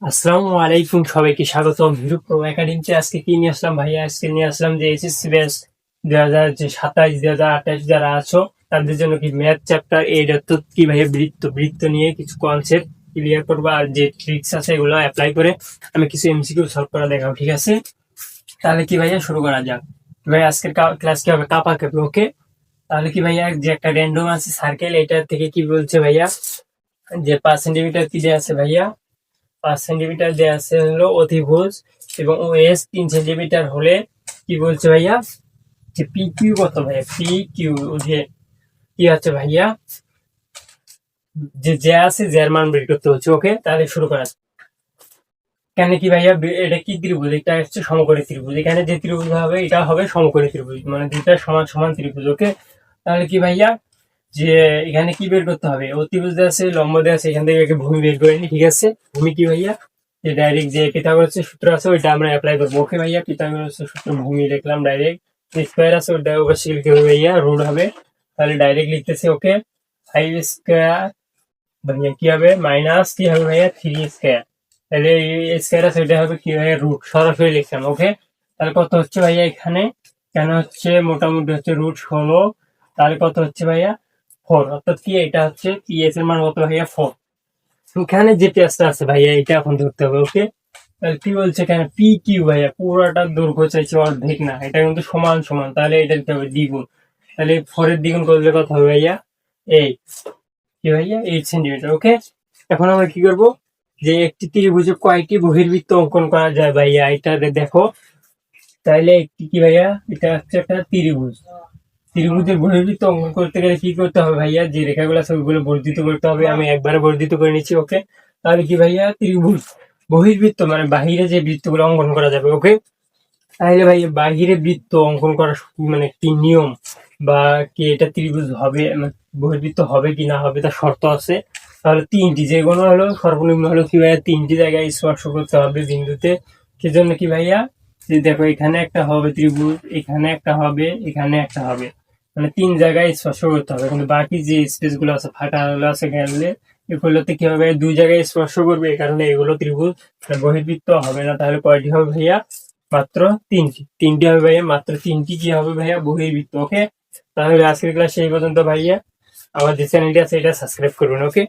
আসসালামু আলাইকুম, সবাইকে স্বাগতম হিরো প্রো একাডেমিতে। আজকে কি নিয়ে আসলাম ভাইয়া? আজকে নিয়ে আসলাম যে এসএসসি ব্যাচ 2027 2028 যারা আছো তাদের জন্য কি ম্যাথ চ্যাপ্টার 8 অর্থাৎ কি ভাইয়া বৃত্ত নিয়ে কিছু কনসেপ্ট ক্লিয়ার করবো, আর যে ট্রিক্স আছে এগুলো অ্যাপ্লাই করে আমি কিছু এমসিকিউ সলভ করা দেখাবো, ঠিক আছে? তাহলে কি ভাইয়া শুরু করা যাক। ভাই আজকের ক্লাস কি হবে? কাপা কাপি, ওকে? তাহলে কি ভাইয়া, যে একটা র্যান্ডম আছে সার্কেল, এটা থেকে কি বলছে ভাইয়া, যে 5 সেন্টিমিটার কি দেয়া আছে ভাইয়া? 5 সেন্টিমিটার দেয়া আছে হলো অতিভুজ, এবং ওএস 3 সেন্টিমিটার হলে কি বলছে ভাইয়া, যে পি কিউ কত ভাইয়া? পি কিউ যে কি আছে ভাইয়া, যে আছে যার মান বের করতে হচ্ছে। ওকে, তাহলে শুরু করা যাক। এখানে কি ভাইয়া, এটা কি ত্রিভুজ? এটা হচ্ছে সমকোণী ত্রিভুজ। এখানে যে ত্রিভুজ হবে এটা হবে সমকোণী ত্রিভুজ, মানে দুইটা সমান সমান ত্রিভুজ। ওকে, তাহলে কি ভাইয়া, যে এখানে কি বের করতে হবে? অতিভুজ দেওয়া আছে, লম্ব দেওয়া আছে, এখান থেকে একে ভূমি বের করে নি, ঠিক আছে? ভূমি কি ভাইয়া, যে ডাইরেক্ট যে পিথাগোরাসের সূত্র আছে ওইটা আমরা অ্যাপ্লাই করবো। ওকে ভাইয়া, পিথাগোরাসের সূত্র ভূমি লিখলাম ডাইরেক্ট। স্কোয়ার আছে ওটা অবশ্যই লিখতে হবে ভাইয়া, রুট হবে, তাহলে ডাইরেক্ট লিখতেছি। ওকে, 5 স্কোয়ার ভাইয়া কি হবে, মাইনাস কি হবে ভাইয়া, 3 স্কোয়ার। তাহলে স্কোয়ার আছে ওইটা হবে কি ভাইয়া, রুট, সরাসরি লিখলাম। ওকে, তাহলে কত হচ্ছে ভাইয়া এখানে? কেন হচ্ছে মোটামুটি হচ্ছে √16। তাহলে কত হচ্ছে ভাইয়া, 4। অর্থাৎ কি এটা হচ্ছে পিএস এর মান কত ভাইয়া, 4। এখানে যে পেঁয়াজটা আছে ভাইয়া এটা এখন ধরতে হবে। ওকে, তাহলে কি বলছে এখানে, পি কিউ ভাইয়া পুরোটা দৈর্ঘ্য চাইছে, অর্ধেক না, এটা কিন্তু সমান সমান, তাহলে এটা দিতে হবে দ্বিগুণ। তাহলে 4 এর দ্বিগুণ করলে কত হবে ভাইয়া, 8। কি ভাইয়া, 8 সেন্টিমিটার। ওকে, এখন আমরা কি করব, যে একটি ত্রিভুজে কয়টি বহির্বৃত্ত অঙ্কন করা যায় ভাইয়া, এটা দেখো। তাইলে একটি কি ভাইয়া, এটা হচ্ছে একটা ত্রিভুজ। ত্রিভুজের বহির্বৃত্ত অঙ্কন করতে গেলে কি করতে হবে ভাইয়া, যে রেখাগুলো আছে ওইগুলো বর্ধিত করতে হবে। আমি একবারে বর্ধিত করে নিচ্ছি। ওকে, তাহলে কি ভাইয়া, ত্রিভুজ বহির্বৃত্ত মানে বাহিরে যে বৃত্তগুলো অঙ্কন করা যাবে। ওকে, তাহলে ভাইয়া বাহিরে বৃত্ত অঙ্কন করা মানে কি নিয়ম, বা কি এটা ত্রিভুজ হবে, বহির্বৃত্ত হবে কি না হবে তার শর্ত আছে। তাহলে তিনটি, যে কোনো হলো সর্বনিম্ন হলো কি ভাইয়া, 3টি জায়গায় স্পর্শ করতে হবে বিন্দুতে। সেজন্য কি ভাইয়া, যে দেখো এখানে একটা হবে ত্রিভুজ, এখানে একটা হবে, এখানে একটা হবে, মানে 3 জায়গায় স্পর্শ করতে হবে। কিন্তু বাকি যে স্পেস গুলো আছে, ফাঁকা গুলো আছে, গেলে এগুলোতে কি হবে, 2 জায়গায় স্পর্শ করবে, এই কারণে এগুলো ত্রিভুজ, বহির্বৃত্ত হবে না। তাহলে কয়টি হবে ভাইয়া, মাত্র 3টি হবে ভাইয়া, মাত্র 3টি কি হবে ভাইয়া, বহির্বৃত্ত। ওকে, তাহলে আজকের ক্লাস এই পর্যন্ত ভাইয়া। আমার যে চ্যানেলটি আছে এটা সাবস্ক্রাইব করবেন। ওকে।